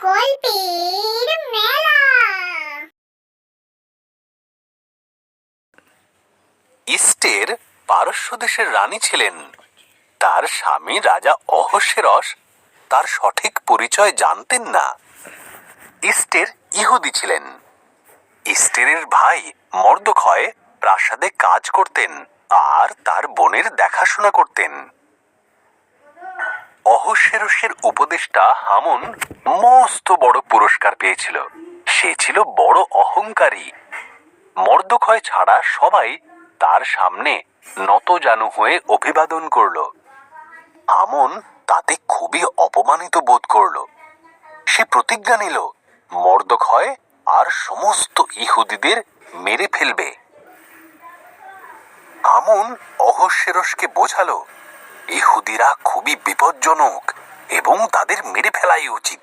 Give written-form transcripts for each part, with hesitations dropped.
গল্পের মেলা। ইস্টের পারস্য দেশের রানী ছিলেন। তার স্বামী রাজা অহস্যেরস তার সঠিক পরিচয় জানতেন না। ইস্টের ইহুদি ছিলেন। ইস্টেরের ভাই মর্দখয় প্রাসাদে কাজ করতেন আর তার বোনের দেখাশোনা করতেন। অহস্যেরসের উপদেষ্টা হামন মস্ত বড় পুরস্কার পেয়েছিল। সে ছিল বড় অহংকারী। মর্দখয় ছাড়া সবাই তার সামনে নতজানু হয়ে অভিবাদন করল। হামন তাতে খুবই অপমানিত বোধ করল। সে প্রতিজ্ঞা নিল মর্দখয় আর সমস্ত ইহুদিদের মেরে ফেলবে। হামন অহস্যেরসকে বোঝালো ইহুদিরা খুবই বিপজ্জনক এবং তাদের মেরে ফেলাই উচিত।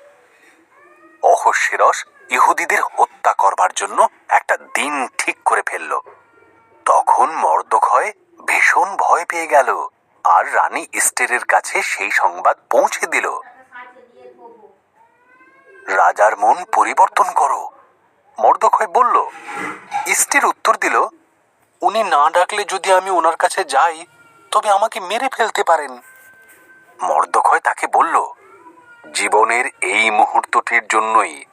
অহস্যেরস ইহুদিদের হত্যা করবার জন্য একটা দিন ঠিক করে ফেলল। তখন মর্দখয় ভীষণ ভয় পেয়ে গেল আর রানী ইস্টেরের কাছে সেই সংবাদ পৌঁছে দিল। রাজার মন পরিবর্তন করো, মর্দখয় বলল। ইস্টের উত্তর দিল, উনি না ডাকলে যদি আমি ওনার কাছে যাই তবে আমাকে মেরে ফেলতে পারেন। মর্দখয় তাকে বলল, জীবনের এই মুহূর্তটির জন্যই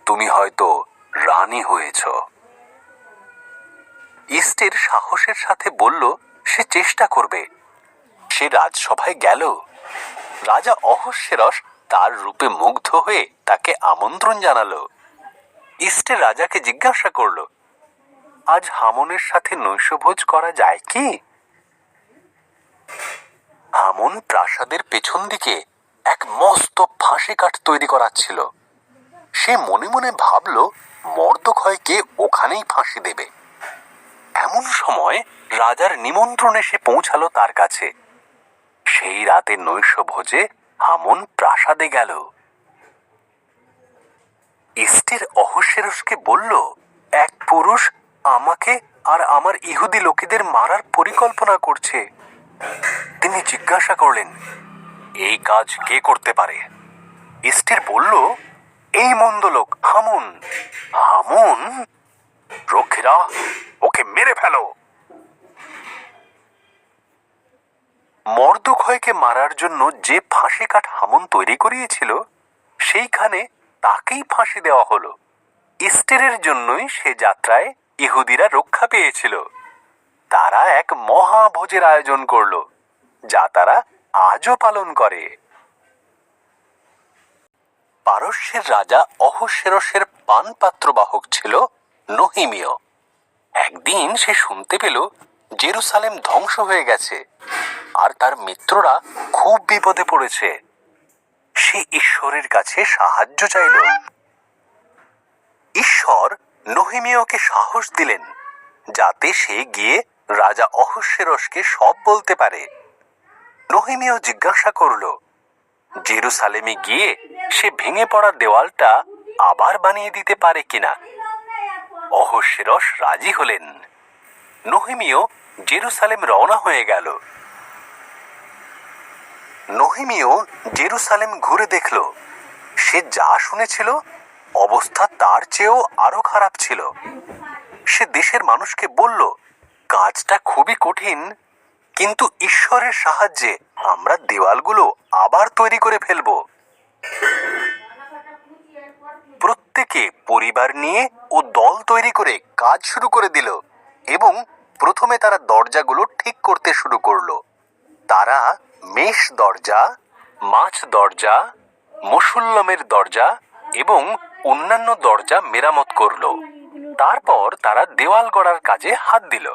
তুমি হয়তো রানী হয়েছ। ইস্টের সাহসের সাথে বলল সে চেষ্টা করবে। সে রাজসভায় গেল। রাজা অহস্যেরস তার রূপে মুগ্ধ হয়ে তাকে আমন্ত্রণ জানালো। ইস্টের রাজাকে জিজ্ঞাসা করল, আজ হামনের সাথে নৈশভোজ করা যায় কি? হামন প্রাসাদের পেছন দিকে এক মস্ত ফাঁসি কাঠ তৈরি করাচ্ছিল। সে মনে মনে ভাবল মর্দখয়কে ওখানেই ফাঁসি দেবে। এমন সময় রাজার নিমন্ত্রণ এসে পৌঁছালো তার কাছে। সেই রাতে নৈশভোজে হামন প্রাসাদে গেল। ইস্টের অহস্যেরসকে বলল, এক পুরুষ আমাকে আর আমার ইহুদি লোকেদের মারার পরিকল্পনা করছে। তিনি জিজ্ঞাসা করলেন, এই কাজ কে করতে পারে? ইস্টের বলল, এই মন্দ লোক হামন। হামন? রক্ষীরা ওকে মেরে ফেলো। মর্দখয়কে মারার জন্য যে ফাঁসি কাঠ হামন তৈরি করিয়েছিল সেইখানে তাকেই ফাঁসি দেওয়া হলো। ইস্টেরের জন্যই সে যাত্রায় ইহুদিরা রক্ষা পেয়েছিল। তারা এক মহাভোজের আয়োজন করল, যা তারা আজও পালন করে। পারস্যের রাজা অহস্যেরসের পানপাত্র বাহক ছিল নহিমীয়। একদিন সে শুনতে পেল জেরুসালেম ধ্বংস হয়ে গেছে আর তার মিত্ররা খুব বিপদে পড়েছে। সে ঈশ্বরের কাছে সাহায্য চাইল। ঈশ্বর নহিমীয়কে সাহস দিলেন যাতে সে গিয়ে রাজা অহস্যেরসকে সব বলতে পারে। নহিমীয় জিজ্ঞাসা করল, জেরুসালেমে গিয়ে সে ভেঙে পড়া দেওয়ালটা আবার বানিয়ে দিতে পারে কিনা। অহস্যেরস রাজি হলেন। নহিমীয় জেরুসালেম রওনা হয়ে গেল। নহিমীয় জেরুসালেম ঘুরে দেখল। সে যা শুনেছিল অবস্থা তার চেয়েও আরো খারাপ ছিল। সে দেশের মানুষকে বলল, কাজটা খুবই কঠিন, কিন্তু ঈশ্বরের সাহায্যে আমরা দেওয়ালগুলো আবার তৈরি করে ফেলব। প্রত্যেকে পরিবার নিয়ে ও দল তৈরি করে কাজ শুরু করে দিল এবং প্রথমে তারা দরজাগুলো ঠিক করতে শুরু করলো। তারা মেষ দরজা, মাছ দরজা, মুসুল্লমের দরজা এবং অন্যান্য দরজা মেরামত করলো। তারপর তারা দেওয়াল গড়ার কাজে হাত দিল।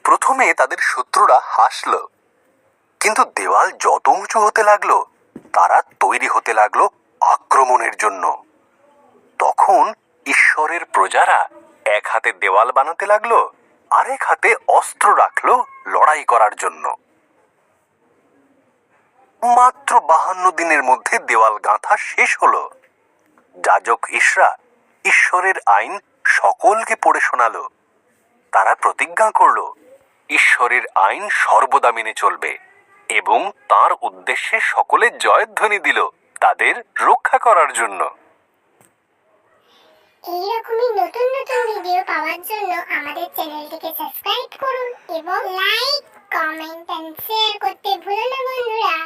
প্রথমে তাদের শত্রুরা হাসল, কিন্তু দেওয়াল যত উঁচু হতে লাগলো তারা তৈরি হতে লাগলো আক্রমণের জন্য। তখন ঈশ্বরের প্রজারা এক হাতে দেওয়াল বানাতে লাগলো, আরেক হাতে অস্ত্র রাখলো লড়াই করার জন্য। মাত্র 52 দিনের মধ্যে দেওয়াল গাঁথা শেষ হলো। যাজক ইশরা ঈশ্বরের আইন সকলকে পড়ে শোনালো। তারা প্রতিজ্ঞা করলো ঈশ্বরের আইন সর্বদা মেনে চলবে এবং তার উদ্দেশ্যে সকলে জয়ধ্বনি দিল তাদের রক্ষা করার জন্য। এইরকমই নতুন নতুন ভিডিও পাওয়ার জন্য আমাদের চ্যানেলটিকে সাবস্ক্রাইব করুন এবং লাইক, কমেন্ট এন্ড শেয়ার করতে ভুলো না বন্ধুরা।